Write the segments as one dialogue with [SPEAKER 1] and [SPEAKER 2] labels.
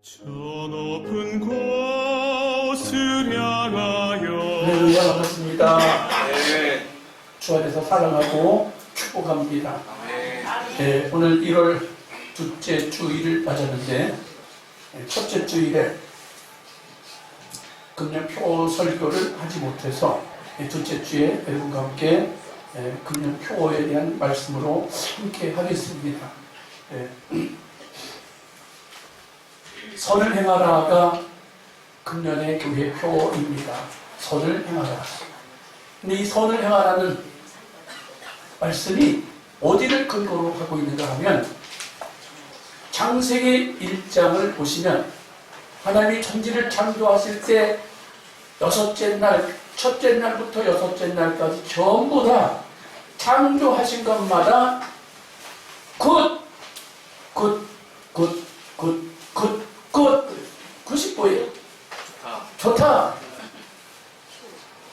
[SPEAKER 1] 저 높은 곳을 향하여.
[SPEAKER 2] 할렐루야, 반갑습니다.
[SPEAKER 1] 네.
[SPEAKER 2] 주 안에서 사랑하고 축복합니다. 네, 오늘 1월 둘째 주일을 맞았는데 첫째 주일에 금년표 설교를 하지 못해서 둘째 주에 여러분과 함께 금년표에 대한 말씀으로 함께 하겠습니다. 선을 행하라가 금년의 교회 표입니다. 선을 행하라. 근데 이 선을 행하라는 말씀이 어디를 근거로 하고 있는가 하면 창세기 1장을 보시면 하나님이 천지를 창조하실 때 여섯째 날, 첫째 날부터 여섯째 날까지 전부 다 창조하신 것마다 굿이 뭐예요? 좋다.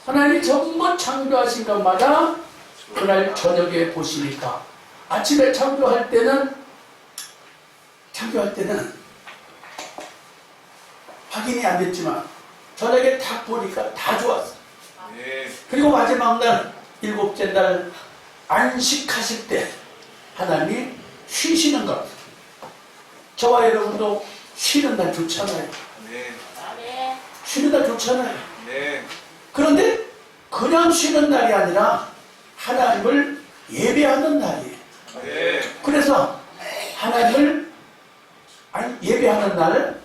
[SPEAKER 2] 하나님이 전부 창조하신 것마다 그날 저녁에 보시니까 아침에 창조할 때는 확인이 안 됐지만 저녁에 딱 보니까 다 좋았어. 그리고 마지막 날 일곱째 날 안식하실 때 하나님이 쉬시는 것. 저와 여러분도 쉬는 날 좋잖아요. 쉬는 날 좋잖아요. 그런데 그냥 쉬는 날이 아니라 하나님을 예배하는 날이에요. 그래서 하나님을 예배하는 날,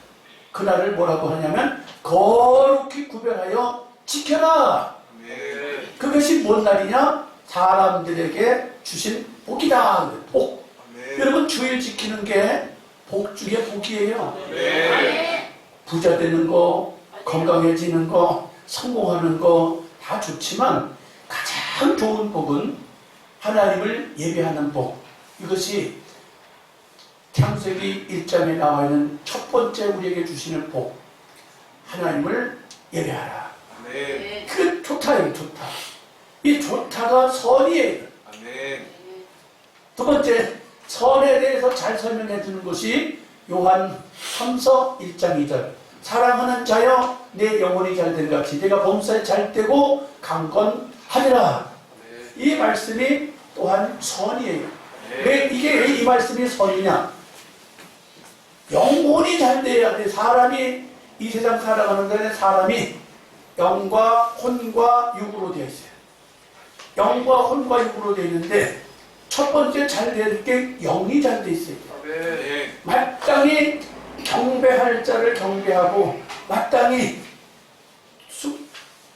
[SPEAKER 2] 그날을 뭐라고 하냐면 거룩히 구별하여 지켜라. 그것이 뭔 날이냐? 사람들에게 주신 복이다. 복. 여러분 주일 지키는 게 복 중에 복이에요. 부자 되는 거, 건강해지는 거, 성공하는 거 다 좋지만 가장 좋은 복은 하나님을 예배하는 복. 이것이 창세기 1장에 나와 있는 첫 번째 우리에게 주시는 복. 하나님을 예배하라. 그 좋다예요, 좋다. 이 좋다가 선이에요. 두 번째, 선에 대해서 잘 설명해 주는 것이 요한 3서 1장 2절. 사랑하는 자여 내 영혼이 잘된 같이 내가 범사에 잘되고 강건하리라. 이 말씀이 또한 선이에요. 왜 이 말씀이 선이냐? 영혼이 잘돼야 돼. 사람이 이 세상 살아가는 데는 사람이 영과 혼과 육으로 되어 있어요. 영과 혼과 육으로 되어 있는데 첫 번째 잘 될 게 영이 잘 돼 있어요. 마땅히 경배할 자를 경배하고 마땅히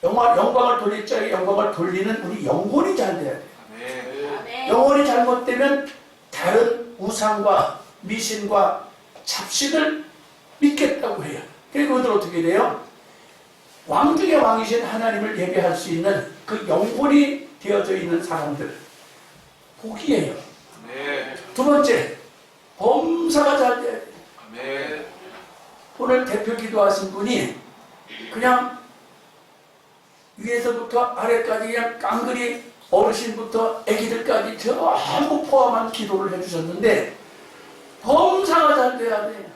[SPEAKER 2] 영광을 돌릴 자에게 영광을 돌리는 우리 영혼이 잘 돼야 돼요. 영혼이 잘못되면 다른 우상과 미신과 잡신을 믿겠다고 해요. 그리고 그들 어떻게 돼요? 왕 중의 왕이신 하나님을 예배할 수 있는 그 영혼이 되어져 있는 사람들 복이에요. 두 번째, 범사가 잘 돼야 돼요. 오늘 대표 기도하신 분이 그냥 위에서부터 아래까지 그냥 깡그리 어르신부터 아기들까지 전부 포함한 기도를 해주셨는데 범사가 잘 돼야 돼요.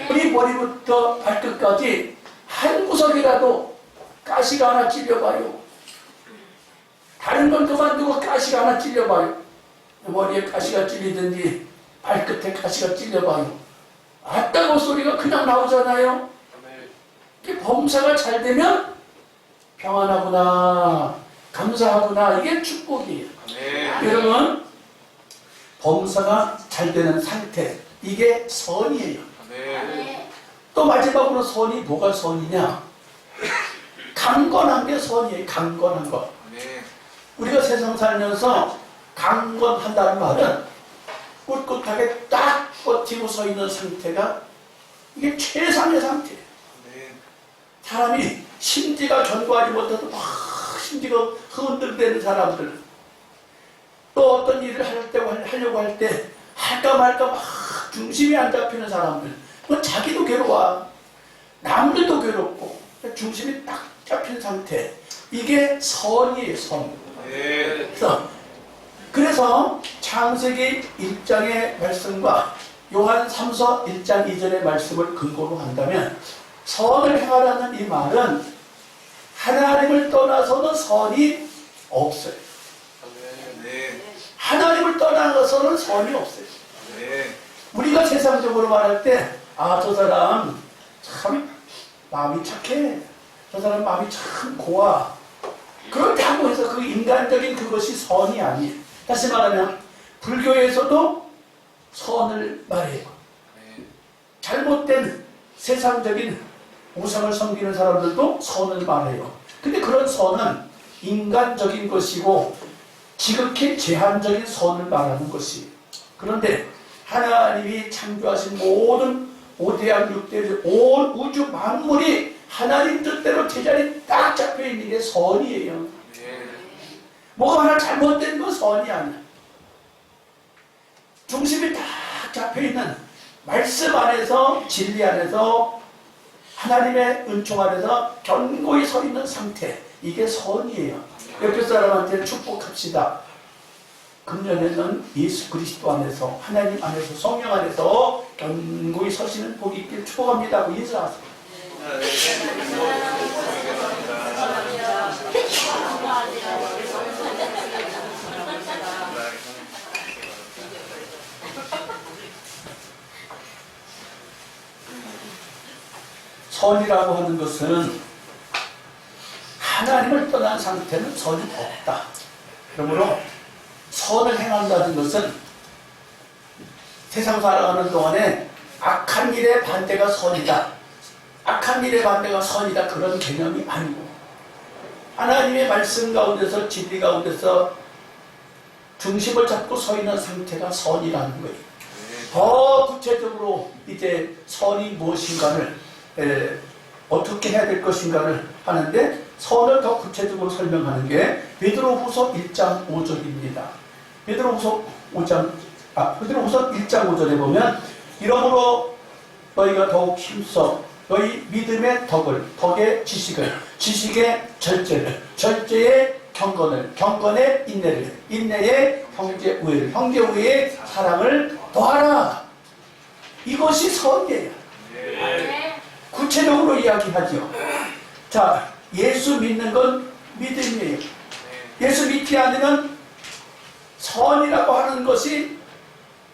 [SPEAKER 2] 우리 머리부터 발끝까지 한 구석이라도 가시가 하나 찔려봐요. 다른 건 그만두고 가시가 하나 찔려봐요. 머리에 가시가 찔리든지 발끝에 가시가 찔려봐요. 아따고 소리가 그냥 나오잖아요. 범사가 잘 되면 평안하구나, 감사하구나, 이게 축복이에요. 여러분, 범사가 잘 되는 상태, 이게 선이에요. 또 마지막으로 선이 뭐가 선이냐? 강건한 게 선이에요. 강건한 것. 우리가 세상 살면서 강건한다는 말은 꿋꿋하게 딱 버티고 서 있는 상태가 이게 최상의 상태예요. 사람이 심지가 견고하지 못해도 막 심지가 흔들대는 사람들, 또 어떤 일을 하려고 할 때 할까 말까 막 중심이 안 잡히는 사람들, 뭐 자기도 괴로워, 남들도 괴롭고 중심이 딱 잡힌 상태, 이게 선이에요. 선. 그래서 창세기 1장의 말씀과 요한 3서 1장 2절의 말씀을 근거로 한다면 선을 행하라는 이 말은 하나님을 떠나서는 선이 없어요. 하나님을 떠나서는 선이 없어요. 우리가 세상적으로 말할 때 저 사람 참 마음이 착해, 저 사람 마음이 참 고와, 그렇다고 해서 그 인간적인 그것이 선이 아니에요. 다시 말하면 불교에서도 선을 말해요. 잘못된 세상적인 우상을 섬기는 사람들도 선을 말해요. 근데 그런 선은 인간적인 것이고 지극히 제한적인 선을 말하는 것이에요. 그런데 하나님이 창조하신 모든 5대양 6대양 온 우주 만물이 하나님 뜻대로 제자리에 딱 잡혀있는 게 선이에요. 뭐가 하나 잘못된 건 선이 아니야. 중심이 딱 잡혀있는 말씀 안에서, 진리 안에서, 하나님의 은총 안에서 견고히 서 있는 상태, 이게 선이에요. 옆에 사람한테 축복합시다. 금년에는 예수 그리스도 안에서, 하나님 안에서, 성령 안에서 견고히 서시는 복이 있길 축복합니다 하고 인사하세요. 선이라고 하는 것은 하나님을 떠난 상태는 선이 없다. 그러므로 선을 행한다는 것은 세상 살아가는 동안에 악한 일의 반대가 선이다, 악한 일의 반대가 선이다, 그런 개념이 아니고 하나님의 말씀 가운데서, 진리 가운데서 중심을 잡고 서 있는 상태가 선이라는 거예요. 더 구체적으로 이제 선이 무엇인가를 어떻게 해야 될 것인가를 하는데, 선을 더 구체적으로 설명하는 게 베드로후서 1장 5절입니다. 베드로후서 1장 5절에 보면 이러므로 너희가 더욱 힘써 너희 믿음의 덕의 지식을, 지식의 절제를, 절제의 경건을, 경건의 인내를, 인내의 형제 우애를, 형제 우애의 사랑을 더하라. 이것이 선이에요. 구체적으로 이야기하죠. 자, 예수 믿는 건 믿음이에요. 예수 믿지 않으면 선이라고 하는 것이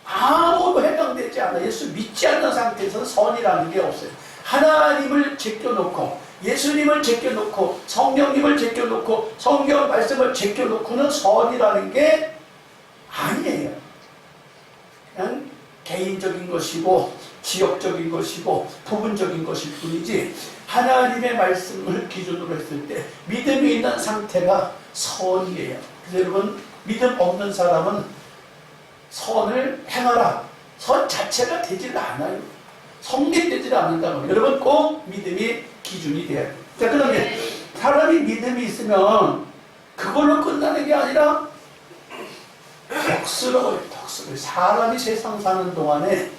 [SPEAKER 2] 아무도 해당되지 않아요. 예수 믿지 않는 상태에서는 선이라는 게 없어요. 하나님을 제껴놓고, 예수님을 제껴놓고, 성령님을 제껴놓고, 성경 말씀을 제껴놓고는 선이라는 게 아니에요. 그냥 개인적인 것이고 지역적인 것이고 부분적인 것일 뿐이지, 하나님의 말씀을 기준으로 했을 때 믿음이 있는 상태가 선이에요. 그래서 여러분, 믿음 없는 사람은 선을 행하라, 선 자체가 되질 않아요. 성립되질 않는다고. 여러분, 꼭 믿음이 기준이 돼야 돼요. 자, 그다음에 사람이 믿음이 있으면 그걸로 끝나는 게 아니라 덕스러워요. 덕스러워요. 사람이 세상 사는 동안에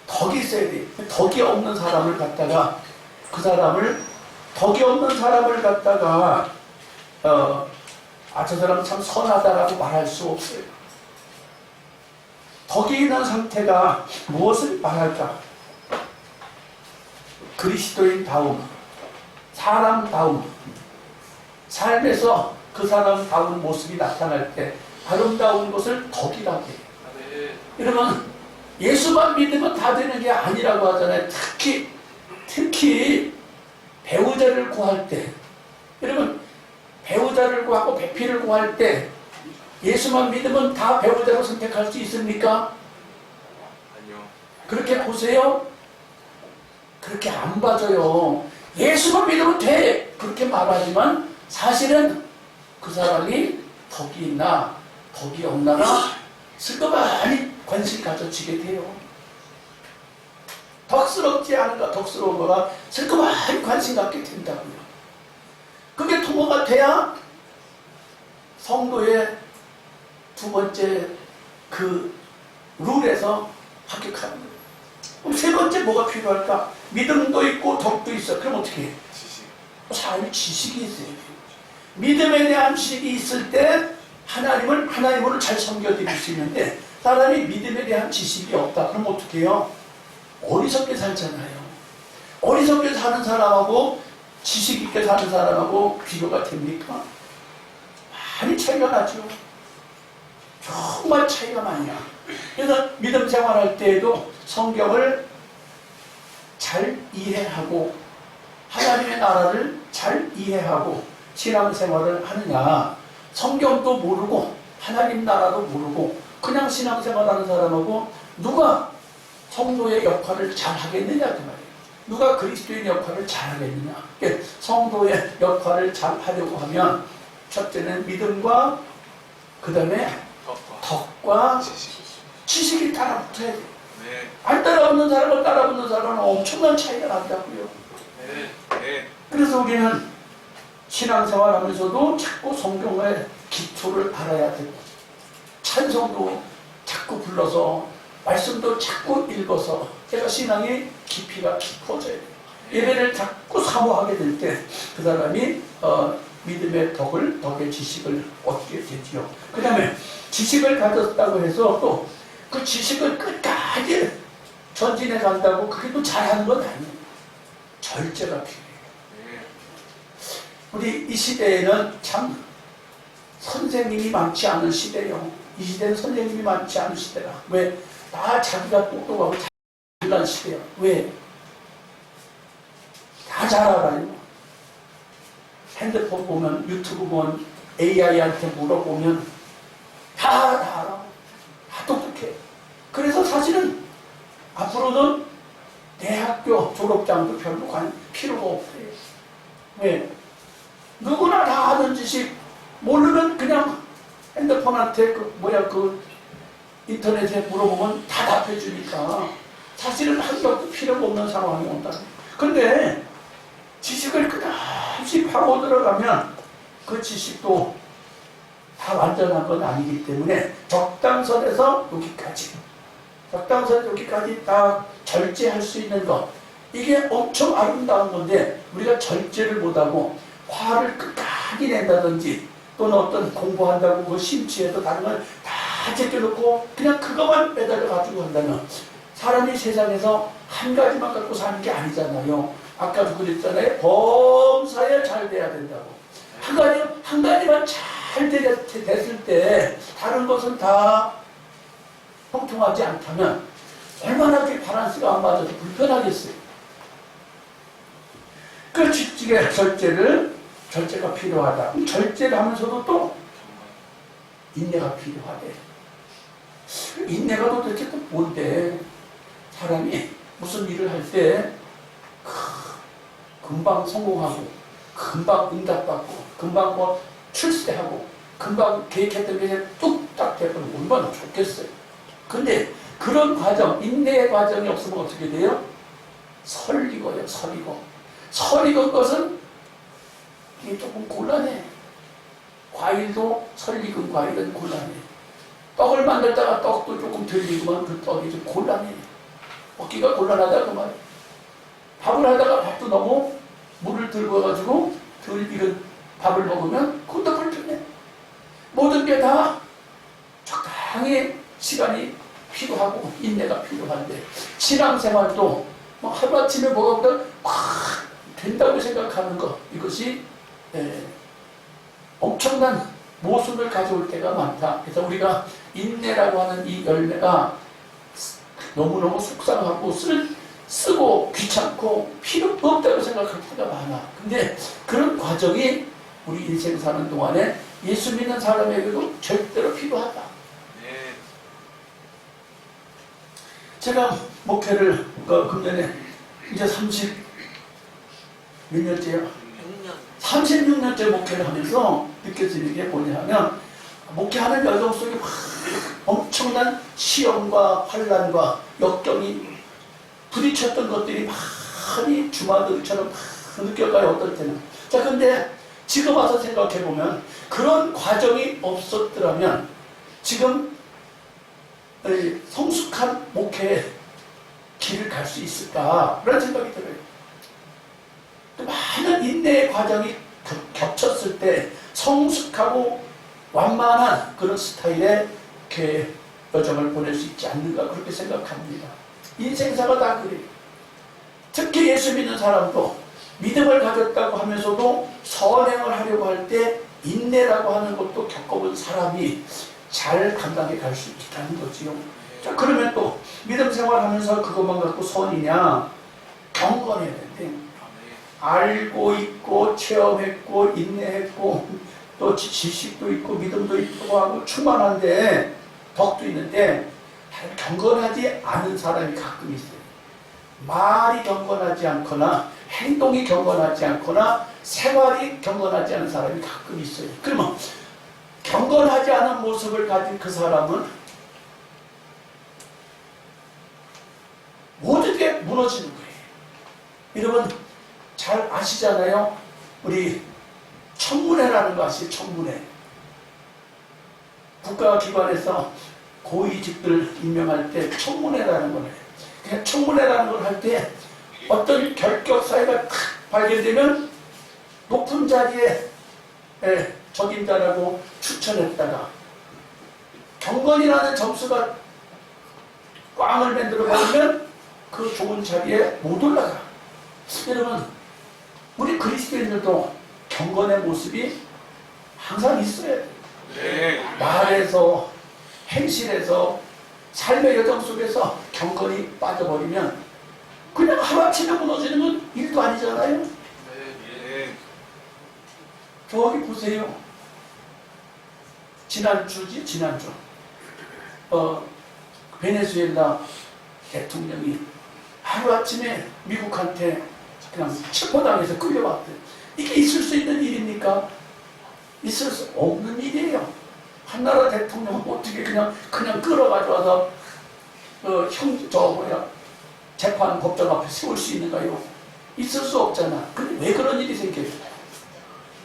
[SPEAKER 2] 덕이 있어야 돼요. 덕이 없는 사람을 갖다가, 그 사람을, 덕이 없는 사람을 갖다가 저 사람 참 선하다라고 말할 수 없어요. 덕이 있는 상태가 무엇을 말할까? 그리스도인다움, 사람다움, 삶에서 그 사람다운 모습이 나타날 때 아름다운 것을 덕이라고 해요. 여러분, 예수만 믿으면 다 되는 게 아니라고 하잖아요. 특히 배우자를 구할 때, 여러분, 배우자를 구하고 배필을 구할 때 예수만 믿으면 다 배우자로 선택할 수 있습니까?
[SPEAKER 1] 아니요.
[SPEAKER 2] 그렇게 보세요. 그렇게 안 봐줘요. 예수만 믿으면 돼, 그렇게 말하지만 사실은 그 사람이 덕이 있나 덕이 없나가 슬그머니 관심 가져지게 돼요. 덕스럽지 않은가, 덕스러운 거가 슬그머니 관심 갖게 된다고요. 그게 통보가 돼야 성도의 두 번째 그 룰에서 합격하는 거예요. 그럼 세 번째 뭐가 필요할까? 믿음도 있고 덕도 있어. 그럼 어떻게 해? 사람이 지식이 있어야 돼요. 믿음에 대한 지식이 있을 때 하나님을 잘 섬겨드릴 수 있는데, 사람이 믿음에 대한 지식이 없다. 그럼 어떻게 해요? 어리석게 살잖아요. 어리석게 사는 사람하고 지식 있게 사는 사람하고 비교가 됩니까? 많이 차이가 나죠. 정말 차이가 많이 나. 그래서 믿음 생활할 때에도 성경을 잘 이해하고 하나님의 나라를 잘 이해하고 신앙생활을 하느냐. 성경도 모르고 하나님 나라도 모르고 그냥 신앙생활하는 사람하고 누가 성도의 역할을 잘 하겠느냐 그 말이에요. 누가 그리스도인 역할을 잘 하겠느냐. 성도의 역할을 잘 하려고 하면 첫째는 믿음과 그 다음에 덕과 지식이 따라 붙어야 돼요. 안 따라붙는 사람과 따라붙는 사람은 엄청난 차이가 난다고요. 그래서 우리는 신앙생활 하면서도 자꾸 성경의 기초를 알아야 되고 찬송도 자꾸 불러서 말씀도 자꾸 읽어서 제가 신앙의 깊이가 깊어져야 돼요. 예배를 자꾸 사모하게 될 때 그 사람이 믿음의 덕의 지식을 얻게 되지요. 그 다음에 지식을 가졌다고 해서 또 그 지식을 끝까지 전진해 간다고 그게 또 잘하는 건 아니에요. 절제가 필요해요. 우리 이 시대에는 참 선생님이 많지 않은 시대예요. 이 시대는 선생님이 많지 않은 시대라. 왜? 다 자기가 똑똑하고 잘난 시대야. 왜? 다 잘 알아요. 핸드폰 보면, 유튜브 보면, AI한테 물어보면 다 알아. 다 똑똑해. 그래서 사실은 앞으로는 대학교 졸업장도 별로 필요가 없어요. 왜? 누구나 다 아는 지식 모르면 그냥 핸드폰한테 인터넷에 물어보면 다 답해주니까 사실은 한 격도 필요가 없는 상황이 온다. 근데 지식을 끝없이 파고 들어가면 그 지식도 다 완전한 건 아니기 때문에 적당선에서 여기까지 다 절제할 수 있는 것, 이게 엄청 아름다운 건데 우리가 절제를 못하고 화를 끝까지 낸다든지 또는 어떤 공부한다고 그 심취해서 다른 걸 다 제껴놓고 그냥 그것만 매달려 가지고 한다면 사람이 세상에서 한 가지만 갖고 사는 게 아니잖아요. 아까도 그랬잖아요. 범사에 잘 돼야 된다고. 한 가지만 잘 됐을 때 다른 것은 다 형통하지 않다면 얼마나 그 밸런스가 안 맞아서 불편하겠어요. 그 직직의 절제가 필요하다. 절제를 하면서도 또 인내가 필요하대. 인내가 도대체 또 뭔데? 사람이 무슨 일을 할 때 금방 성공하고 금방 응답받고 금방 출세하고 금방 계획했던 게 뚝딱 되면 얼마나 좋겠어요. 근데 그런 과정, 인내의 과정이 없으면 어떻게 돼요? 설익어요. 설익은 것은 이게 조금 곤란해. 과일도 설익은 과일은 곤란해. 떡을 만들다가 떡도 조금 덜 익으면 그 떡이 좀 곤란해. 먹기가 곤란하다 그 말이에요. 밥을 하다가 밥도 너무 물을 들고 가지고 덜 익은 밥을 먹으면 그것도 불편해. 모든 게 다 적당히 시간이 필요하고 인내가 필요한데 신앙생활도 하루아침에 뭐가 확 된다고 생각하는 것, 이것이 엄청난 모순을 가져올 때가 많다. 그래서 우리가 인내라고 하는 이 열매가 너무너무 속상하고 쓰고 귀찮고 필요 없다고 생각할 때가 많아. 근데 그런 과정이 우리 인생 사는 동안에 예수 믿는 사람에게도 절대로 필요하다. 네. 제가 목회를 금년에 이제 30몇 년째요. 36년째 목회를 하면서 느껴지는 게 뭐냐면 목회하는 여정 속에 엄청난 시험과 환난과 역경이 부딪혔던 것들이 많이 주마등처럼 느껴가요. 어떨 때는. 자, 근데 지금 와서 생각해보면 그런 과정이 없었더라면 지금 성숙한 목회의 길을 갈 수 있을까 그런 생각이 들어요. 많은 인내의 과정이 겹쳤을 때 성숙하고 완만한 그런 스타일의 여정을 보낼 수 있지 않는가 그렇게 생각합니다. 인생사가 다 그래요. 특히 예수 믿는 사람도 믿음을 가졌다고 하면서도 선행을 하려고 할 때 인내라고 하는 것도 겪어본 사람이 잘 감당해 갈 수 있다는 거지요. 자, 그러면 또 믿음 생활하면서 그것만 갖고 선이냐? 경건해야 된대. 알고 있고 체험했고 인내했고 또 지식도 있고 믿음도 있고 하고 충만한데 덕도 있는데 경건하지 않은 사람이 가끔 있어요. 말이 경건하지 않거나 행동이 경건하지 않거나 생활이 경건하지 않은 사람이 가끔 있어요. 그러면 경건하지 않은 모습을 가진 그 사람은 모든 게 무너지는 거예요. 여러분 잘 아시잖아요. 우리 청문회라는 거 아시죠? 청문회. 국가기관에서 고위직들 임명할 때 청문회라는 걸 해요. 그냥 청문회라는 걸 할 때 어떤 결격 사유가 탁 발견되면 높은 자리에 적임자라고 추천했다가 경건이라는 점수가 꽝을 만들어 버리면 그 좋은 자리에 못 올라가. 여러분 우리 그리스도인들도 경건의 모습이 항상 있어야 돼요.
[SPEAKER 1] 네.
[SPEAKER 2] 말에서 행실에서 삶의 여정 속에서 경건이 빠져버리면 그냥 하루아침에 무너지는 건 일도 아니잖아요.
[SPEAKER 1] 네.
[SPEAKER 2] 저기 보세요. 지난주 베네수엘라 대통령이 하루아침에 미국한테 그냥 체포당해서 끌려왔대요. 이게 있을 수 있는 일입니까? 있을 수 없는 일이에요. 한 나라 대통령은 어떻게 그냥 끌어가져와서 재판 법정 앞에 세울 수 있는가요? 있을 수 없잖아. 근데 왜 그런 일이 생겨요?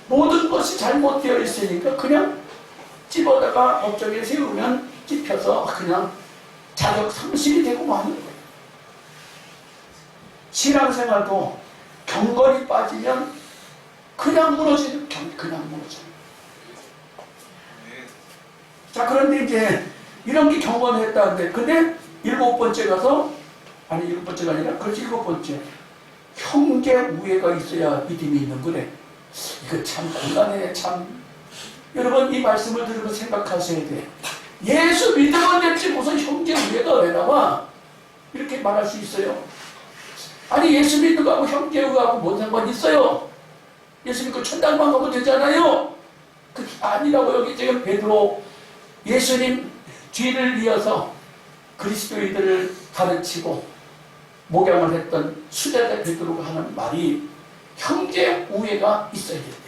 [SPEAKER 2] 모든 것이 잘못되어 있으니까 그냥 집어다가 법정에 세우면 찝혀서 그냥 자격 상실이 되고 마는 거예요. 신앙생활도 경건이 빠지면 그냥 무너지는 그냥 무너져요. 자, 그런데 이제 이런 게 경건했다는데 근데 일곱 번째가 아니라 그렇지 일곱 번째 형제 우애가 있어야 믿음이 있는 거래. 이거 참 곤란해. 참 여러분 이 말씀을 들으면 생각하셔야 돼. 예수 믿으면 됐지 무슨 형제 우애가 왜 나와? 이렇게 말할 수 있어요. 아니 예수 믿는 거하고 형제 우애하고 뭔 상관이 있어요? 예수 믿고 천당만 가면 되잖아요. 그게 아니라고. 여기 지금 베드로 예수님 뒤를 이어서 그리스도인들을 가르치고 목양을 했던 수제자 베드로가 하는 말이 형제 우애가 있어야 된대요.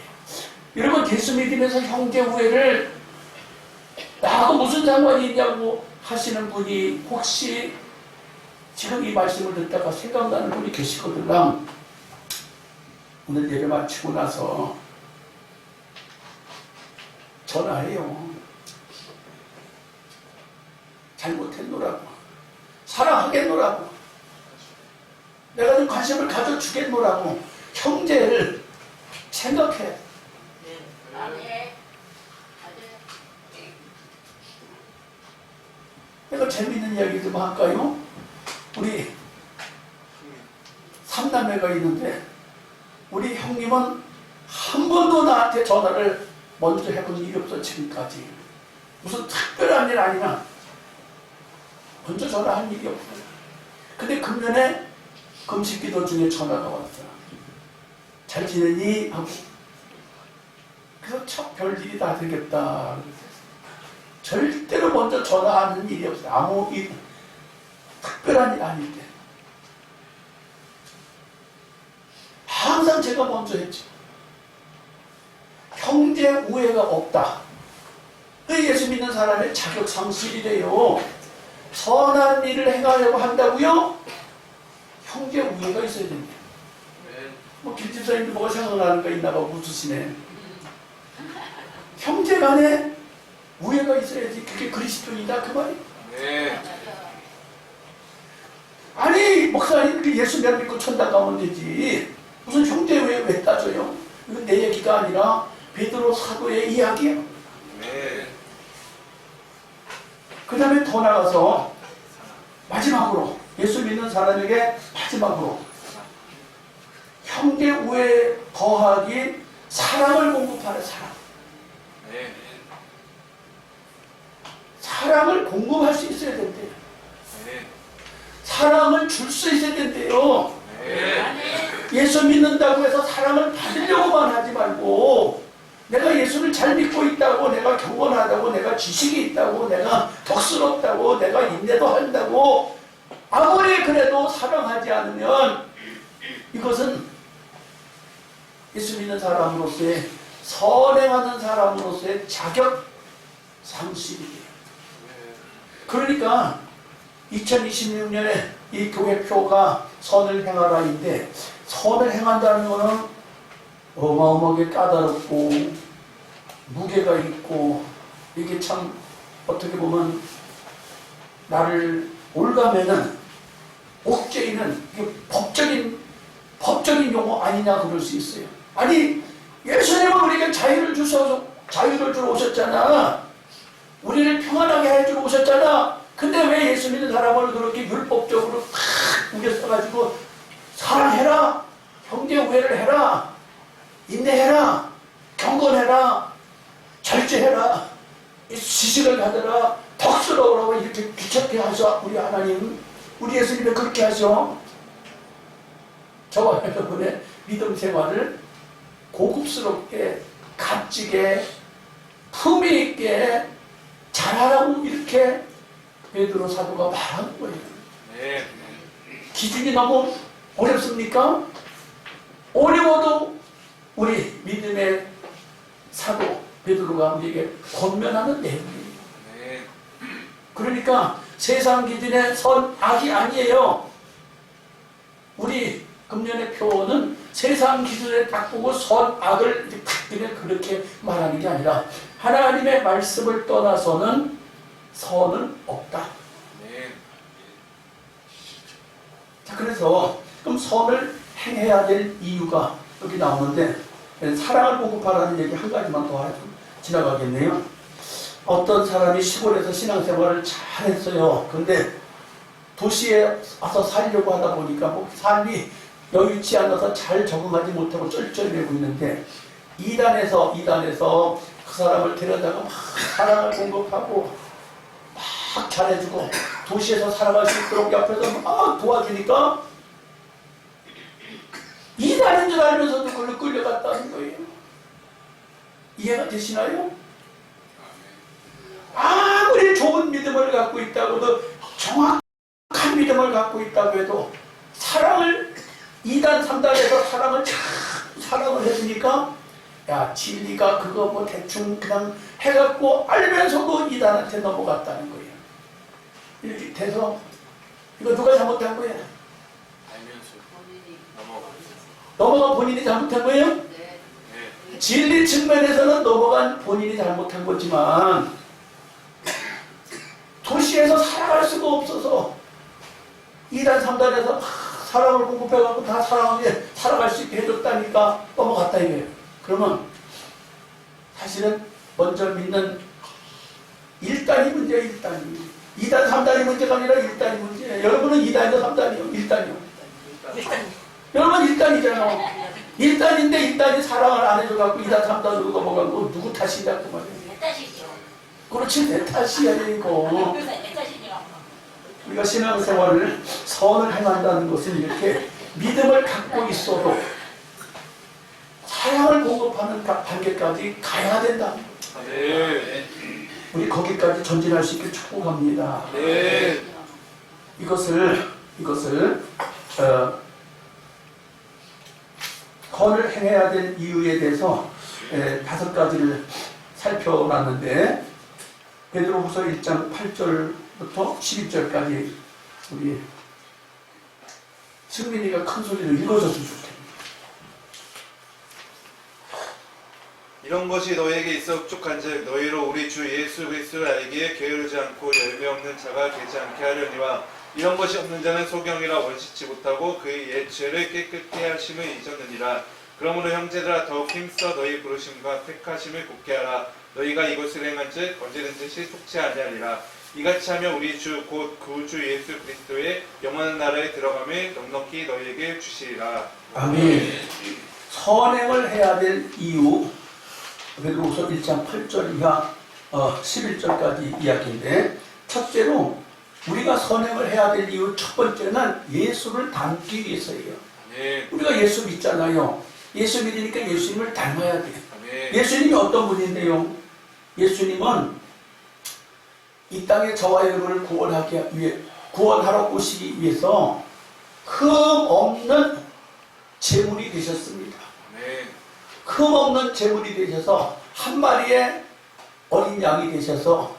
[SPEAKER 2] 여러분 예수 믿으면서 형제 우애를 나하고 무슨 상관이 있냐고 하시는 분이 혹시 지금 이 말씀을 듣다가 생각나는 분이 계시거든요. 오늘 예배 마치고 나서 전화해요. 잘못했노라고, 사랑하겠노라고, 내가 좀 관심을 가져주겠노라고 형제를 생각해. 내가 재밌는 이야기 좀 할까요? 우리 삼남매가 있는데 우리 형님은 한 번도 나한테 전화를 먼저 해본 일이 없어. 지금까지 무슨 특별한 일 아니면 먼저 전화한 일이 없어요. 근데 금년에 금식기도 중에 전화가 왔어요. 잘 지내니? 하고. 그래서 참 별일이 다 되겠다. 절대로 먼저 전화하는 일이 없어요. 아무 일, 특별한 일 아닐 때. 항상 제가 먼저 했죠. 형제 우애가 없다. 예수 믿는 사람의 자격 상실이래요. 선한 일을 행하려고 한다고요? 형제 우애가 있어야 됩니다. 뭐 길집사님도 뭐가 생각나는 거 있나 봐 웃으시네. 형제 간에 우애가 있어야지 그게 그리스도인이다 그 말이에요.
[SPEAKER 1] 네.
[SPEAKER 2] 아니 목사님 예수님 믿고 천당 가면 되지 무슨 형제 우애 왜 따져요? 이건 내 얘기가 아니라 베드로 사도의 이야기예요.
[SPEAKER 1] 네.
[SPEAKER 2] 그 다음에 더 나가서 마지막으로 예수 믿는 사람에게 마지막으로 형제 우애 더하기 사랑을 공급하는 사랑.
[SPEAKER 1] 네.
[SPEAKER 2] 사랑을 공급할 수 있어야 된대요.
[SPEAKER 1] 네.
[SPEAKER 2] 사랑을 줄 수 있어야 된대요.
[SPEAKER 1] 네.
[SPEAKER 2] 예수 믿는다고 해서 사랑을 받으려고만 하지 말고 내가 예수를 잘 믿고 있다고, 내가 경건하다고, 내가 지식이 있다고, 내가 덕스럽다고, 내가 인내도 한다고 아무리 그래도 사랑하지 않으면 이것은 예수 믿는 사람으로서의 선행하는 사람으로서의 자격 상실이에요. 그러니까 2026년에 이 교회표가 선을 행하라인데 선을 행한다는 것은 어마어마하게 까다롭고 무게가 있고 이게 참 어떻게 보면 나를 올가매는 옥죄이는 이게 법적인 용어 아니냐 그럴 수 있어요. 아니 예수님은 우리에게 자유를 주셔서 자유를 주러 오셨잖아. 우리를 평안하게 해주러 오셨잖아. 근데 왜 예수 믿는 사람을 그렇게 율법적으로 탁 우겨 써가지고 사랑해라, 형제 우애를 해라, 인내해라, 경건해라, 절제해라, 지식을 가져라, 덕스러우라고 이렇게 귀찮게 하셔. 우리 하나님, 우리 예수님은 그렇게 하셔. 저와 여러분의 믿음 생활을 고급스럽게, 값지게, 품위 있게 잘하라고 이렇게 베드로 사도가 말한 거예요.
[SPEAKER 1] 네.
[SPEAKER 2] 기준이 너무 어렵습니까? 어려워도 우리 믿음의 사도 베드로가 우리에게 권면하는 내용이에요.
[SPEAKER 1] 네.
[SPEAKER 2] 그러니까 세상 기준의 선, 악이 아니에요. 우리 금년의 표어는 세상 기준에 딱 보고 선, 악을 그냥 그렇게 말하는 게 아니라 하나님의 말씀을 떠나서는 선은 없다.
[SPEAKER 1] 네.
[SPEAKER 2] 자, 그래서 그럼 선을 행해야 될 이유가 여기 나오는데 사랑을 공급하라는 얘기 한 가지만 더 하고 지나가겠네요. 어떤 사람이 시골에서 신앙생활을 잘했어요. 근데 도시에 와서 살려고 하다 보니까 뭐 삶이 여유치 않아서 잘 적응하지 못하고 쩔쩔매고 있는데 이단에서 그 사람을 데려다가 막 사랑을 공급하고 막 잘해주고 도시에서 살아갈 수 있도록 옆에서 막 도와주니까 이단인 줄 알면서도 그걸로 끌려갔다는 거예요. 이해가 되시나요? 아무리 좋은 믿음을 갖고 있다고도 정확한 믿음을 갖고 있다고 해도 사랑을 2단 3단에서 사랑을 해주니까 야 진리가 그거 뭐 대충 그냥 해갖고 알면서도 2단한테 넘어갔다는 거예요. 이렇게 돼서 이거 누가 잘못한 거예요?
[SPEAKER 1] 알면서
[SPEAKER 2] 넘어간 본인이 잘못한 거예요?
[SPEAKER 1] 네.
[SPEAKER 2] 진리 측면에서는 넘어간 본인이 잘못한 거지만 도시에서 살아갈 수가 없어서 2단 3단에서 사랑을 공급해갖고 다 사랑하게 살아갈 수 있게 해줬다니까 넘어갔다 이거예요. 그러면 사실은 먼저 믿는 1단이 문제예요. 1단이 2단 3단이 문제가 아니라 1단이 문제예요. 여러분은 2단이요 3단이요? 1단이요. 여러분 1단이잖아. 1단인데 1단이 사랑을 안 해줘갖고 2단 3단으로 넘어간 거 누구 탓이냐고 말이에요.
[SPEAKER 3] 내 탓이죠.
[SPEAKER 2] 그렇지 내 탓이야 이거.
[SPEAKER 3] 내 탓이니까.
[SPEAKER 2] 우리가 신앙생활을 선을 행한다는 것은 이렇게 믿음을 갖고 있어도 사랑을 공급하는 단계까지 가야 된다.
[SPEAKER 1] 네.
[SPEAKER 2] 우리 거기까지 전진할 수 있게 축복합니다.
[SPEAKER 1] 네.
[SPEAKER 2] 이것을 선을 행해야 될 이유에 대해서 5가지를 살펴놨는데 베드로후서 1장 8절부터 12절까지 우리 승민이가 큰 소리로 읽어줬으면 좋겠습니다.
[SPEAKER 4] 이런 것이 너에게 있어 흡족한즉 너희로 우리 주 예수 그리스도를 알기에 게으르지 않고 열매 없는 자가 되지 않게 하려니와 이런 것이 없는 자는 소경이라 원시치 못하고 그의 옛 죄를 깨끗게 하심을 잊었느니라. 그러므로 형제들아 더욱 힘써 너희 부르심과 택하심을 굳게 하라. 너희가 이것을 행한즉 언제든지 속지 아니하리라. 이같이 하면 우리 주 곧 구주 예수 그리스도의 영원한 나라에 들어감을 넉넉히 너희에게 주시리라.
[SPEAKER 2] 아멘. 선행을 해야 될 이유, 베드로후서 1장 8절 이하 11절까지 이야기인데, 첫째로 우리가 선행을 해야 될 이유 첫 번째는 예수를 닮기 위해서예요.
[SPEAKER 1] 아멘.
[SPEAKER 2] 우리가 예수 믿잖아요. 예수 믿으니까 예수님을 닮아야 돼요.
[SPEAKER 1] 아멘.
[SPEAKER 2] 예수님이 어떤 분인데요? 예수님은 이 땅에 저와 여러분을 구원하러 오시기 위해서 흠 없는 제물이 되셨습니다.
[SPEAKER 1] 아멘.
[SPEAKER 2] 흠 없는 제물이 되셔서 한 마리의 어린 양이 되셔서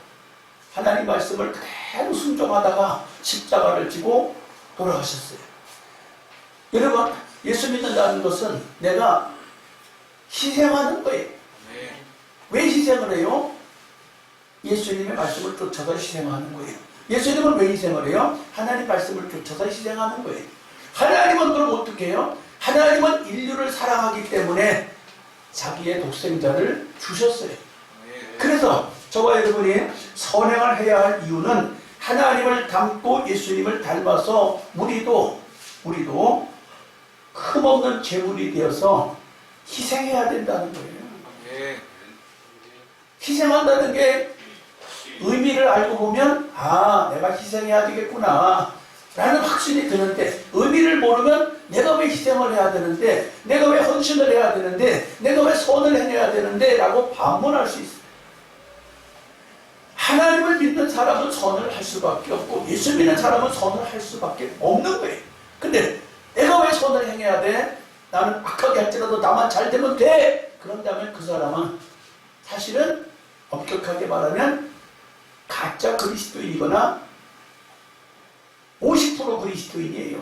[SPEAKER 2] 하나님 말씀을 그대로 순종하다가 십자가를 지고 돌아가셨어요. 여러분, 예수 믿는다는 것은 내가 희생하는 거예요.
[SPEAKER 1] 아멘.
[SPEAKER 2] 왜 희생을 해요? 예수님의 말씀을 쫓아서 희생하는 거예요. 예수님은 왜 희생을 해요? 하나님 말씀을 쫓아서 희생하는 거예요. 하나님은 그럼 어떻게 해요? 하나님은 인류를 사랑하기 때문에 자기의 독생자를 주셨어요.
[SPEAKER 1] 아멘.
[SPEAKER 2] 그래서 저와 여러분이 선행을 해야 할 이유는 하나님을 닮고 예수님을 닮아서 우리도 흠없는 제물이 되어서 희생해야 된다는 거예요.
[SPEAKER 1] 아멘.
[SPEAKER 2] 희생한다는 게 의미를 알고 보면 내가 희생해야 되겠구나 라는 확신이 드는데, 의미를 모르면 내가 왜 희생을 해야 되는데, 내가 왜 헌신을 해야 되는데, 내가 왜 선을 해내야 되는데 라고 반문할 수 있어요. 하나님을 믿는 사람은 선을 할 수밖에 없고 예수 믿는 사람은 선을 할 수밖에 없는 거예요. 근데 내가 왜 선을 행해야 돼? 나는 악하게 할지라도 나만 잘 되면 돼! 그런다면 그 사람은 사실은 엄격하게 말하면 가짜 그리스도인이거나 50% 그리스도인이에요.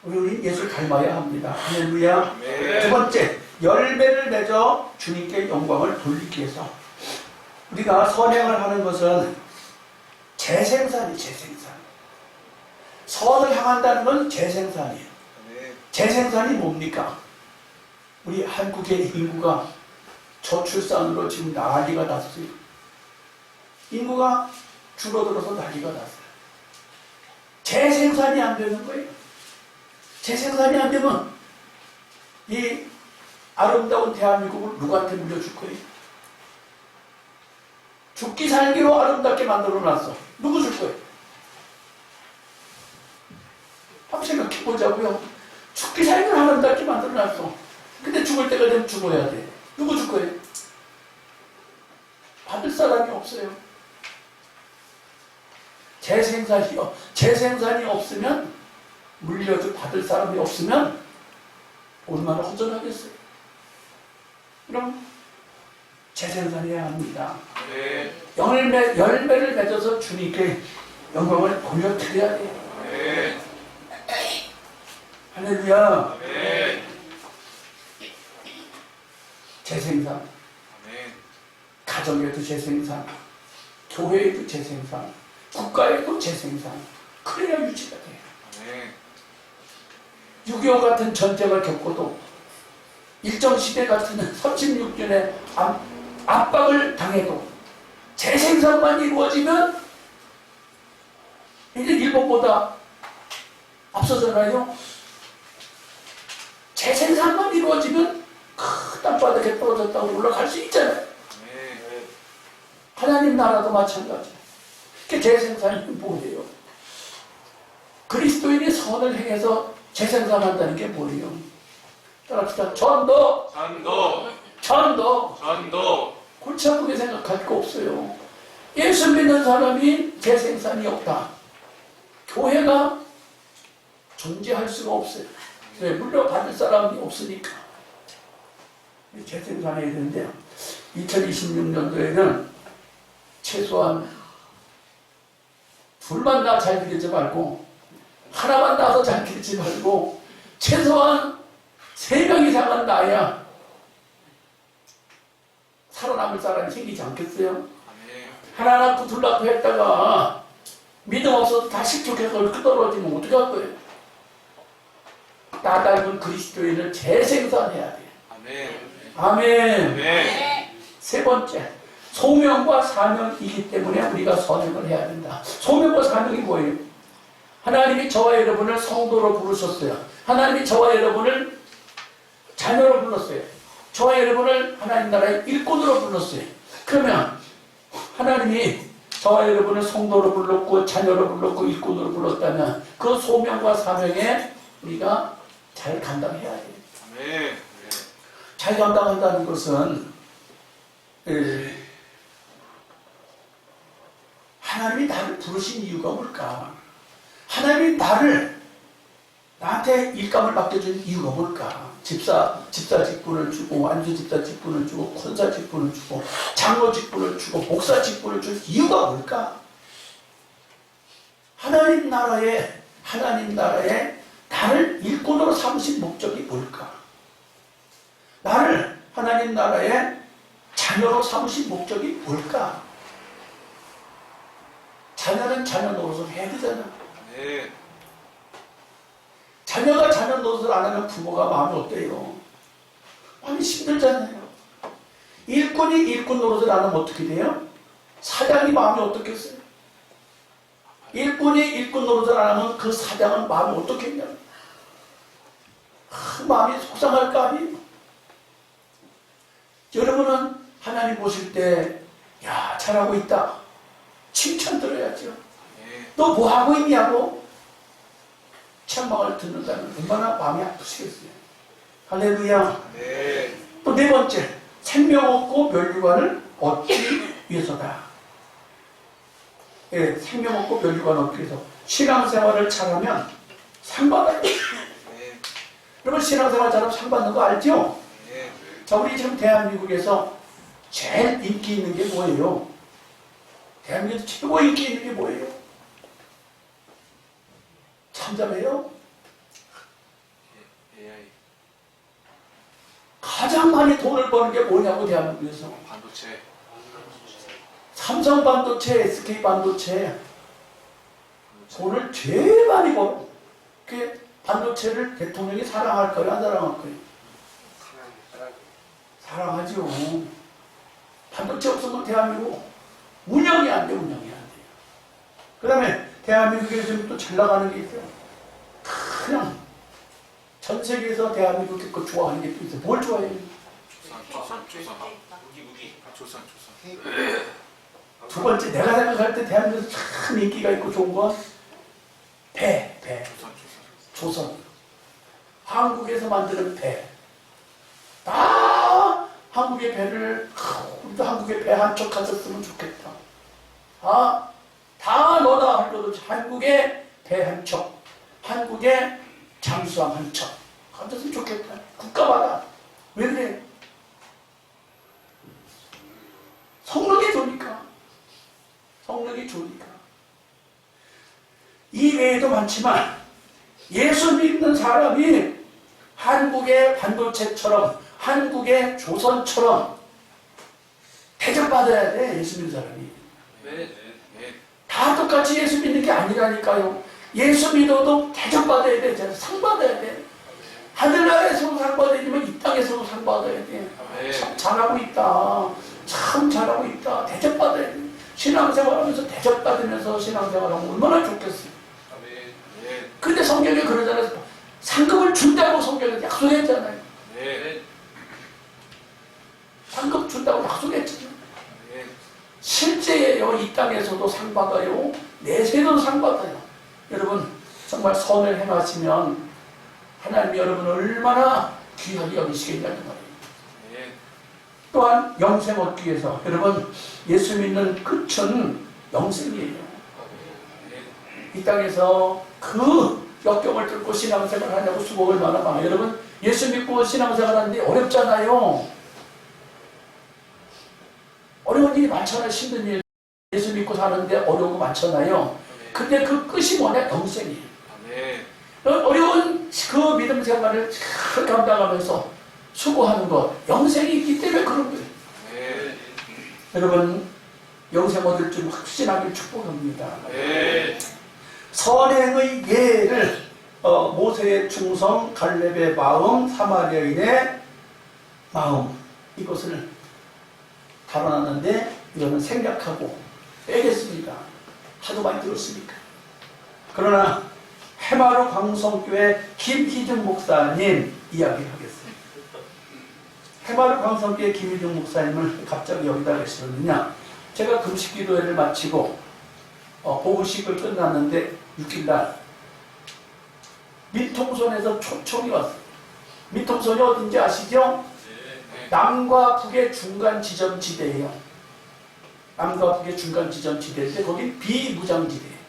[SPEAKER 2] 우리는 예수를 닮아야 합니다. 할렐루야.
[SPEAKER 1] 아멘.
[SPEAKER 2] 두 번째, 열매를 맺어 주님께 영광을 돌리기 위해서 우리가 선행을 하는 것은 재생산이에요. 재생산. 선을 향한다는 건 재생산이에요.
[SPEAKER 4] 아멘.
[SPEAKER 2] 재생산이 뭡니까? 우리 한국의 인구가 저출산으로 지금 난리가 났어요. 인구가 줄어들어서 난리가 났어요. 재생산이 안 되는 거예요. 재생산이 안 되면 이 아름다운 대한민국을 누구한테 물려줄 거예요? 죽기 살기로 아름답게 만들어 놨어. 누구 줄 거예요? 한번 생각해 보자고요. 죽기 살기로 아름답게 만들어 놨어. 근데 죽을 때가 되면 죽어야 돼. 누구 줄 거예요? 받을 사람이 없어요. 재생산이 없으면, 받을 사람이 없으면 얼마나 허전하겠어요. 그럼 재생산해야 합니다.
[SPEAKER 1] 아멘.
[SPEAKER 2] 열매를 맺어서 주님께 영광을 돌려드려야 돼요.
[SPEAKER 1] 아멘.
[SPEAKER 2] 할렐루야.
[SPEAKER 1] 아멘.
[SPEAKER 2] 재생산.
[SPEAKER 1] 아멘.
[SPEAKER 2] 가정에도 재생산, 교회에도 재생산, 국가에도 재생산. 그래야 유지가 돼요.
[SPEAKER 1] 아멘.
[SPEAKER 2] 6.25 같은 전쟁을 겪고도 일정시대 같은 36년의 압박을 당해도 재생산만 이루어지면 이제 일본보다 앞서잖아요. 재생산만 이루어지면 큰 땅바닥에 떨어졌다고 올라갈 수 있잖아요.
[SPEAKER 1] 아멘.
[SPEAKER 2] 하나님 나라도 마찬가지. 그 재생산이 뭐예요? 그리스도인이 선을 행해서 재생산한다는 게 뭐예요? 따라합시다. 전도. 골치 아프게 생각할 거 없어요. 예수 믿는 사람이 재생산이 없다. 교회가 존재할 수가 없어요. 왜? 물려받을 사람이 없으니까. 재생산해야 되는데 2026년도에는 최소한 둘만 나 잘 기르지 말고 하나만 나서 잘 기르지 말고 최소한 3명 이상은 나야 살아남을 사람이 생기지 않겠어요?
[SPEAKER 1] 아멘.
[SPEAKER 2] 하나 낳고 둘 낳고 했다가 믿음 없어서 다 실족해서 떨어지면 어떡할 거예요? 나 닮은 그리스도인을 재생산해야 돼요.
[SPEAKER 1] 아멘.
[SPEAKER 2] 아멘.
[SPEAKER 1] 아멘.
[SPEAKER 2] 세 번째, 소명과 사명이기 때문에 우리가 선행을 해야 된다. 소명과 사명이 뭐예요? 하나님이 저와 여러분을 성도로 부르셨어요. 하나님이 저와 여러분을 자녀로 불렀어요. 저와 여러분을 하나님 나라의 일꾼으로 불렀어요. 그러면 하나님이 저와 여러분을 성도로 불렀고 자녀로 불렀고 일꾼으로 불렀다면 그 소명과 사명에 우리가 잘 감당해야 돼요.
[SPEAKER 1] 아멘.
[SPEAKER 2] 잘 감당한다는 것은 하나님이 나를 부르신 이유가 뭘까? 하나님이 나한테 일감을 맡겨준 이유가 뭘까? 집사 직분을 주고, 안수 집사 직분을 주고, 권사 직분을 주고, 장로 직분을 주고, 목사 직분을 준 이유가 뭘까? 하나님 나라에 나를 일꾼으로 삼으신 목적이 뭘까? 나를 하나님 나라의 자녀로 삼으신 목적이 뭘까? 자녀는 자녀 노릇을 해야 되잖아.
[SPEAKER 1] 네.
[SPEAKER 2] 자녀가 자녀 노릇을 안 하면 부모가 마음이 어때요? 마음이 힘들잖아요. 일꾼이 일꾼 노릇을 안 하면 어떻게 돼요? 사장이 마음이 어떻겠어요? 일꾼이 일꾼 노릇을 안 하면 그 사장은 마음이 어떻겠냐? 마음이 속상할 거 아니에요? 여러분은 하나님 보실 때, 야, 잘하고 있다. 칭찬 들어야죠.
[SPEAKER 1] 네.
[SPEAKER 2] 너 뭐 하고 있냐고? 책망을 듣는다면 얼마나 마음이 아프시겠어요. 할렐루야.
[SPEAKER 1] 네.
[SPEAKER 2] 또 네 번째, 생명 없고 멸류관을 얻기 위해서다. 예, 생명 없고 멸류관을 얻기 위해서. 신앙생활을 잘하면 상 받아요.
[SPEAKER 1] 네.
[SPEAKER 2] 여러분 신앙생활 잘하면 상 받는 거 알죠?
[SPEAKER 1] 네.
[SPEAKER 2] 자, 우리 지금 대한민국에서 제일 인기 있는 게 뭐예요? 대한민국에서 최고 인기 있는 게 뭐예요? 참자매요?
[SPEAKER 1] AI.
[SPEAKER 2] 가장 많이 돈을 버는 게 뭐냐고 대한민국에서.
[SPEAKER 1] 반도체.
[SPEAKER 2] 삼성 반도체, SK 반도체 돈을 제일 많이 벌어. 그 반도체를 대통령이 사랑할 거예요, 안 사랑할 거예요? 사랑하죠. 반도체 없으면 대한민국 운영이 안 돼, 운영이 안 돼요. 그 다음에 대한민국에 지금 또 잘 나가는 게 있어요. 그냥 전 세계에서 대한민국 거 좋아하는 게 또 있어요. 뭘 좋아해요?
[SPEAKER 1] 조선. 조선.
[SPEAKER 2] 두 번째, 내가 생각할 때 대한민국에서 참 인기가 있고 좋은 건 배. 조선. 한국에서 만드는 배. 다 한국의 배를, 우리도 한국의 배 한 척 가졌으면 좋겠다. 다 너다 할거도 한국의 배 한 척, 한국의 잠수함 한 척 가졌으면 좋겠다. 국가마다. 왜 그래? 성능이 좋으니까. 이 외에도 많지만 예수 믿는 사람이 한국의 반도체처럼, 한국의 조선처럼 대접받아야 돼, 예수 믿는 사람이.
[SPEAKER 1] 네.
[SPEAKER 2] 다 똑같이 예수 믿는 게 아니라니까요. 예수 믿어도 대접받아야 돼, 상 받아야 돼. 하늘나라에서도 상 받아야 되지만 이 땅에서도 상 받아야 돼. 참 잘하고 있다. 참 잘하고 있다. 대접받아야 돼. 신앙생활하면서 대접받으면서 신앙생활하면 얼마나 좋겠어요. 근데 성경에 그러잖아요. 상급을 준다고 성경에 약속했잖아요.
[SPEAKER 1] 네.
[SPEAKER 2] 상급 준다고 약속했잖아요. 실제예요. 이 땅에서도 상 받아요. 내세도 상 받아요. 여러분 정말 선을 행하시면 하나님이 여러분을 얼마나 귀하게 여기시겠냐는 말이에요. 또한 영생 얻기 위해서 여러분 예수 믿는 끝은 영생이에요. 이 땅에서 그 역경을 뚫고 신앙생활 하냐고 수고가 얼마나 많아요. 여러분 예수 믿고 신앙생활 하는데 어렵잖아요. 어려운 일이 많잖아요. 힘든 일. 예수 믿고 사는데 어려운 거 많잖아요. 근데 그 끝이 뭐냐? 영생이에요. 어려운 그 믿음 생활을 잘 감당하면서 수고하는 것, 영생이 있기 때문에 그런 거예요. 여러분 영생 얻을 줄 확신하길 축복합니다. 선행의 예를 모세의 충성, 갈렙의 마음, 사마리아인의 마음, 이것을 다뤄놨는데 이거는 생략하고 빼겠습니다. 하도 많이 들었으니까. 그러나 해마루 광성교회 김희중 목사님 이야기를 하겠습니다. 해마루 광성교회 김희중 목사님을 갑자기 여기다 왜 실었느냐. 제가 금식기도회를 마치고 보고식을 끝났는데 6일날 민통선에서 초청이 왔어요. 민통선이 어딘지 아시죠? 남과 북의 중간 지점 지대예요. 남과 북의 중간 지점 지대인데 거기 비무장지대예요.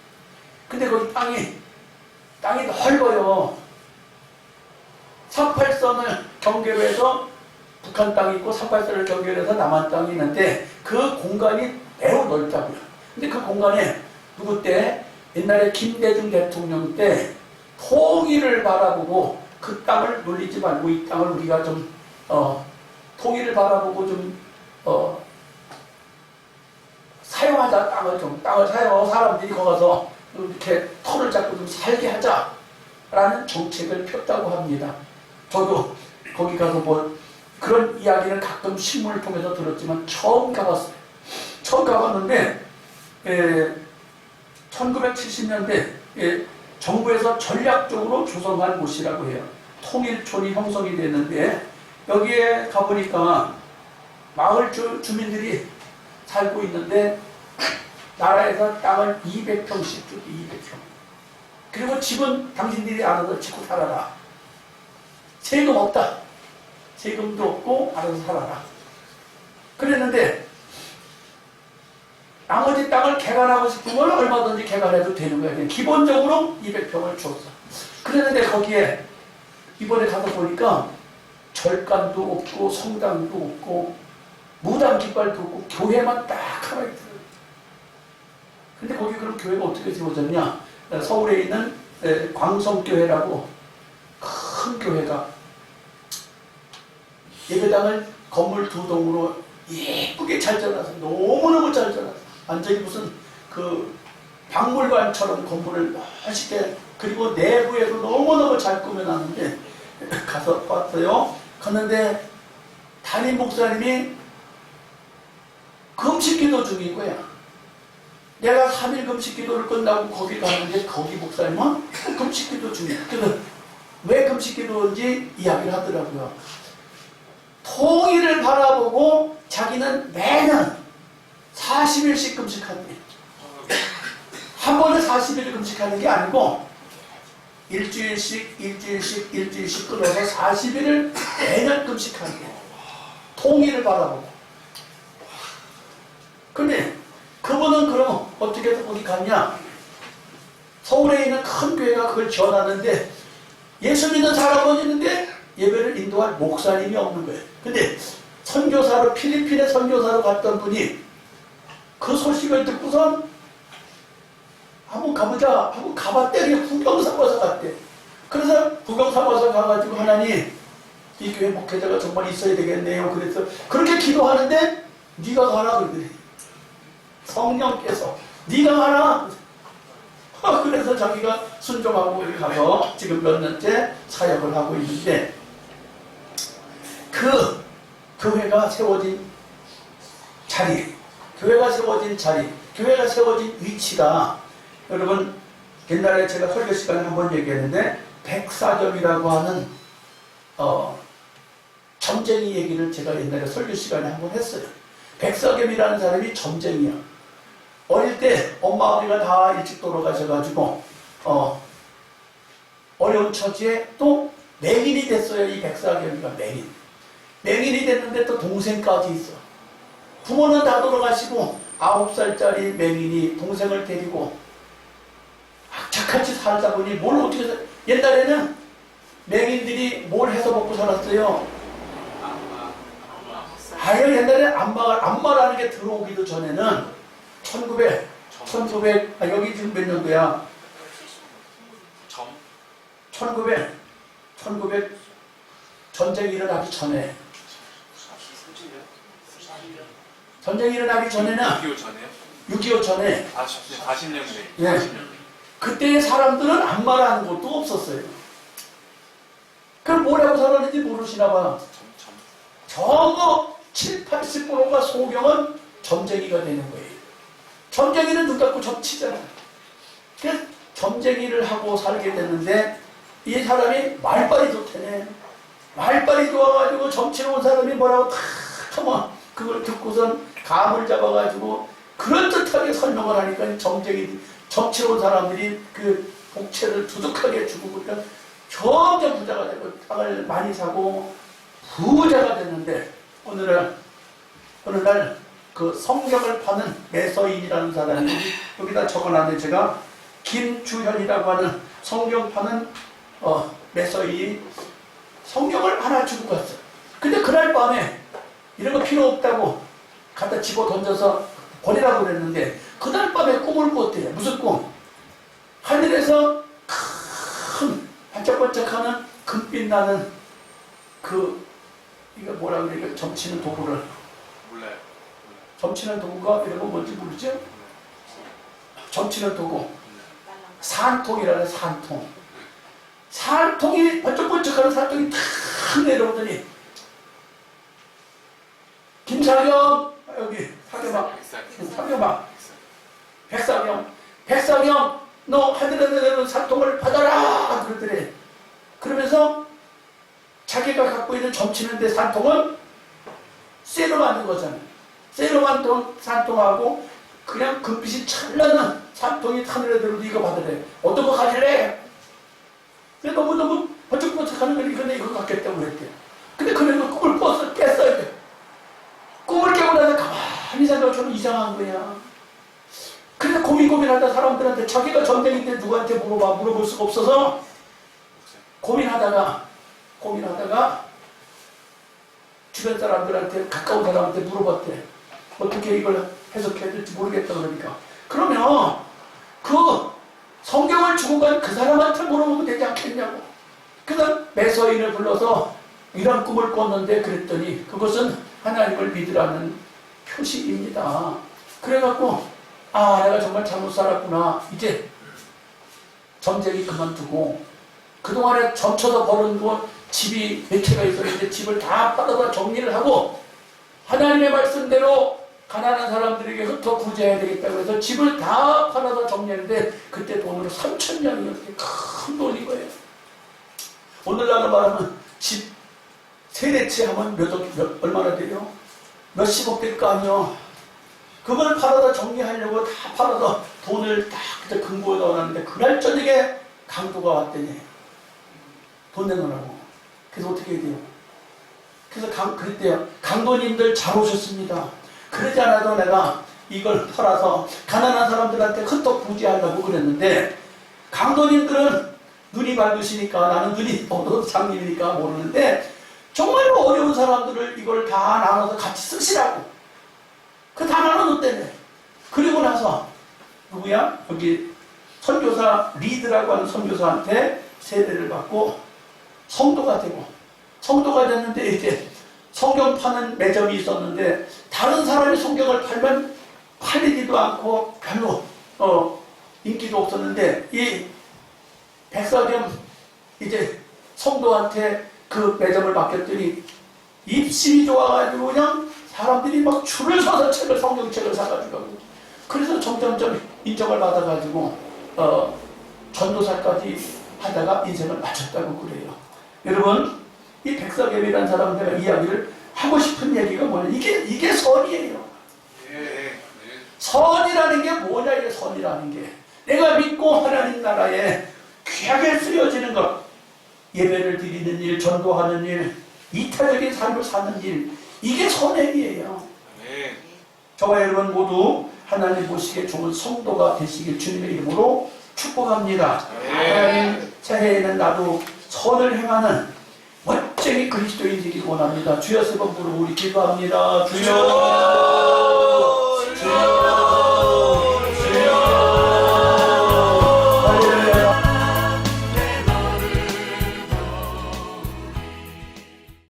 [SPEAKER 2] 근데 거기 땅이 넓어요. 38선을 경계로 해서 북한 땅이 있고 38선을 경계로 해서 남한 땅이 있는데 그 공간이 매우 넓다고요. 근데 그 공간에 누구 때? 옛날에 김대중 대통령 때 통일을 바라보고 그 땅을 놀리지 말고 이 땅을 우리가 좀 통일을 바라보고 좀 사용하자. 땅을 사용하고 사람들이 거기 가서 이렇게 터를 잡고 좀 살게 하자라는 정책을 폈다고 합니다. 저도 거기 가서 뭐 그런 이야기를 가끔 신문을 통해서 들었지만 처음 가봤어요. 처음 가봤는데 1970년대 정부에서 전략적으로 조성한 곳이라고 해요. 통일촌이 형성이 됐는데 여기에 가보니까 마을 주민들이 살고 있는데 나라에서 땅을 200평씩 주고 200평. 그리고 집은 당신들이 알아서 짓고 살아라. 세금 없다. 세금도 없고 알아서 살아라. 그랬는데 나머지 땅을 개간하고 싶으면 얼마든지 개간해도 되는 거야. 기본적으로 200평을 줬어. 그랬는데 거기에 이번에 가서 보니까 절간도 없고 성당도 없고 무당 깃발도 없고 교회만 딱 하나 있더라고요. 근데 거기 그럼 교회가 어떻게 세워졌냐? 서울에 있는 광성교회라고 큰 교회가 예배당을 건물 2동으로 예쁘게 잘 지어놨어. 너무너무 잘 지어놨어. 완전히 무슨 그 박물관처럼 건물을 멋있게, 그리고 내부에도 너무너무 잘 꾸며놨는데 가서 봤어요. 갔는데 담임 목사님이 금식기도 중인 거야. 내가 3일 금식기도를 끝나고 거기 가는데 거기 목사님은 금식기도 중이야. 그래서 왜 금식기도인지 이야기를 하더라고요. 통일을 바라보고 자기는 매년 40일씩 금식한대. 한 번에 40일을 금식하는 게 아니고 일주일씩 끊어서 40일을 매년 금식한대. 통일을 바라보고. 근데 그분은 그럼 어떻게 해서 거기 갔냐? 서울에 있는 큰 교회가 그걸 지어놨는데 예수 믿는 사람은 있는데 예배를 인도할 목사님이 없는 거예요. 근데 선교사로, 필리핀에 선교사로 갔던 분이 그 소식을 듣고선 한번 가보자 하고 가봤대. 구경 삼아서 갔대. 그래서 구경 삼아서 가가지고 하나님, 이 교회 목회자가 정말 있어야 되겠네요. 그래서 그렇게 기도하는데 네가 가라 그러더니 성령께서 네가 가라. 그래서 자기가 순종하고 가서 지금 몇 년째 사역을 하고 있는데, 그 교회가 세워진 자리, 교회가 세워진 위치가, 여러분 옛날에 제가 설교 시간에 한번 얘기했는데 백사점이라고 하는 점쟁이 얘기를 제가 옛날에 설교 시간에 한번 했어요. 백사겸이라는 사람이 점쟁이야. 어릴 때 엄마 아버지가 다 일찍 돌아가셔가지고 어려운 처지에 또 맹인이 됐어요. 이 백사겸이가 맹인이 됐는데 또 동생까지 있어. 부모는 다 돌아가시고 9살짜리 맹인이 동생을 데리고 악착같이 살다 보니 뭘 어떻게 옛날에는 맹인들이 뭘 해서 먹고 살았어요? 아유, 옛날에 안마라는 게 들어오기도 전에는 1900 여기 지금 몇 년도야? 1900 전쟁이 일어나기 전에, 전쟁이 일어나기 전에는 6.25 전에
[SPEAKER 1] 40년대.
[SPEAKER 2] 예. 그때의 사람들은 안마라는 것도 없었어요. 그럼 뭐라고 살았는지 모르시나 봐. 전부 70~80%가 소경은 점쟁이가 되는 거예요. 점쟁이는 눈 감고 점치잖아. 그래서 점쟁이를 하고 살게 됐는데 이 사람이 말빨이 좋대네. 말빨이 좋아가지고 점치러 온 사람이 뭐라고 탁 하면 그걸 듣고선 감을 잡아가지고 그럴듯하게 설명을 하니까 점치러 온 사람들이 그 복채를 두둑하게 주고 그러니까 점점 부자가 되고 땅을 많이 사고 부자가 됐는데 어느 날 그 성경을 파는 매서인이라는 사람이 여기다 적어놨는데 제가 김주현이라고 하는 성경 파는 매서인이 성경을 하나 주고 갔어. 근데 그날 밤에 이런 거 필요 없다고 갖다 집어 던져서 버리라고 그랬는데 그날 밤에 꿈을 꿨대요. 무슨 꿈? 하늘에서 큰 반짝반짝하는 금빛 나는 이거 뭐라 그래? 이거 점치는 도구를
[SPEAKER 1] 몰라요.
[SPEAKER 2] 점치는 도구가 이런 거 뭔지 모르죠? 점치는 도구 산통이라는 산통. 산통이 번쩍번쩍하는 산통이 탁 내려오더니 김사경 여기 사경아 백사경 너 하늘에 내려오는 산통을 받아라 그러더래. 그러면서 자기가 갖고 있는 점치는데 산통은 쇠로 만든 거잖아. 쇠로 만든 산통하고 그냥 금빛이 찬란한 산통이 하늘에 내려오는 이거 받으래. 어떤 거 가질래? 너무 번쩍번쩍하는 거니 근데 이거 갖겠다고 그랬대. 근데 그래서 꿈을 깼어요. 꿈을 깨고 나서 가만히 생각하면 좀 이상한 거야. 그래서 고민하다 사람들한테 자기가 점쟁인데 누구한테 물어볼 수가 없어서 고민하다가 주변 사람들한테 가까운 사람한테 물어봤대. 어떻게 이걸 해석해야 될지 모르겠다 그러니까. 그러면 그 성경을 주고 간 그 사람한테 물어보면 되지 않겠냐고. 그래서 매서인을 불러서 이런 꿈을 꿨는데 그랬더니 그것은 하나님을 믿으라는 표시입니다. 그래갖고 내가 정말 잘못 살았구나. 이제 점쟁이 그만두고 그동안에 점쳐서 버는 거 집이 몇 채가 있었는데 집을 다 팔아서 정리를 하고 하나님의 말씀대로 가난한 사람들에게 흩어 구제해야 되겠다고 해서 집을 다 팔아서 정리했는데 그때 돈으로 3,000년이었어요. 큰 돈인 거예요. 오늘날로 말하면 집 세대 채 하면 얼마나 돼요? 몇십억 될 거 아니요. 그걸 팔아서 정리하려고 다 팔아서 돈을 딱 그때 금고에 넣어놨는데 그날 저녁에 강도가 왔더니 돈 내놓으라고. 그래서 어떻게 해야 돼요? 그래서 그랬대요. 강도님들 잘 오셨습니다. 그러지 않아도 내가 이걸 팔아서 가난한 사람들한테 흩어 부지하려고 그랬는데 강도님들은 눈이 밝으시니까 나는 눈이 너도 장님이니까 모르는데 정말로 어려운 사람들을 이걸 다 나눠서 같이 쓰시라고. 그 다 나눠줬대네. 그리고 나서 누구야? 여기 선교사 리드라고 하는 선교사한테 세례를 받고 성도가 됐는데 이제 성경 파는 매점이 있었는데 다른 사람이 성경을 팔면 팔리지도 않고 별로 인기도 없었는데 이 백사경 이제 성도한테 그 매점을 맡겼더니 입심이 좋아가지고 그냥 사람들이 막 줄을 서서 성경책을 사가지고 그래서 점점점 인정을 받아가지고 전도사까지 하다가 인생을 마쳤다고 그래요. 여러분 이 백사겸이라는 사람들과 이야기를 하고 싶은 얘기가 뭐냐? 이게 선이에요. 선이라는 게 뭐냐? 이게 선이라는 게 내가 믿고 하나님 나라에 귀하게 쓰여지는 것, 예배를 드리는 일, 전도하는 일, 이타적인 삶을 사는 일, 이게 선의 일이에요. 저와 여러분 모두 하나님 보시기에 좋은 성도가 되시길 주님의 이름으로 축복합니다. 하나님 새해에는 나도 선을 행하는 멋쟁이 그리스도인 되길 원합니다. 주여 세 번 부르고 우리 기도합니다. 주여